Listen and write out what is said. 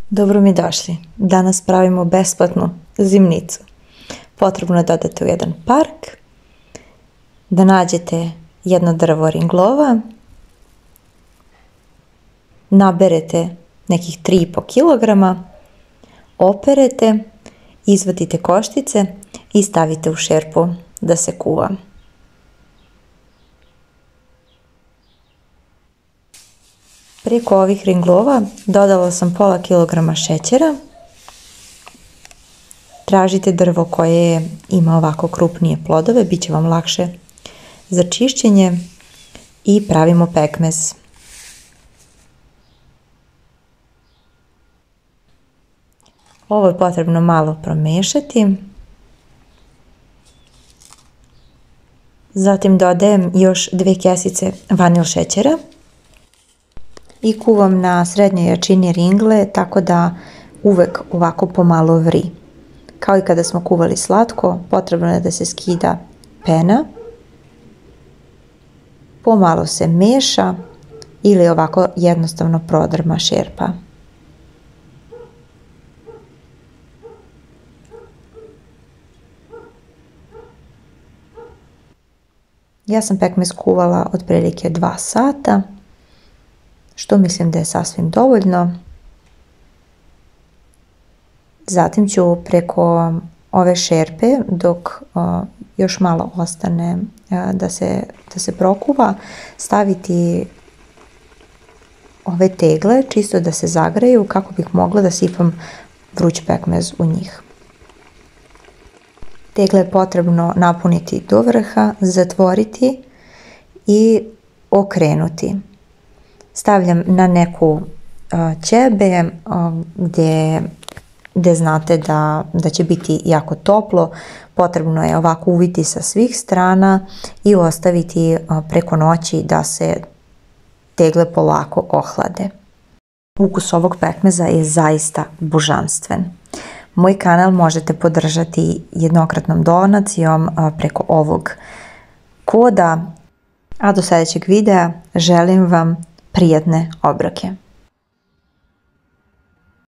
Dobro mi došli. Danas pravimo besplatnu zimnicu. Potrebno je da odete u jedan park, da nađete jedno drvo ringlova, naberete nekih 3,5 kg, operete, izvadite koštice i stavite u šerpu da se kuva. Preko ovih ringlova dodala sam pola kilograma šećera. Tražite drvo koje ima ovako krupnije plodove, bit će vam lakše za čišćenje i pravimo pekmez. Ovo je potrebno malo promešati. Zatim dodajem još 2 kesice vanil šećera i kuvam na srednjoj jačini ringle tako da uvek ovako pomalo vri. Kao i kada smo kuvali slatko, potrebno je da se skida pena, pomalo se meša ili ovako jednostavno prodrma šerpa. Ja sam pekmez kuvala otprilike 2 sata, što mislim da je sasvim dovoljno. Zatim ću preko ove šerpe, dok još malo ostane da se prokuva, staviti ove tegle čisto da se zagreju kako bih mogla da sipam vruć pekmez u njih. Tegle je potrebno napuniti do vrha, zatvoriti i okrenuti. Stavljam na neku ćebe gdje znate da će biti jako toplo. Potrebno je ovako uviti sa svih strana i ostaviti preko noći da se tegle polako ohlade. Ukus ovog pekmeza je zaista božanstven. Moj kanal možete podržati jednokratnom donacijom preko ovog koda, a do sljedećeg videa želim vam prijatne obroke.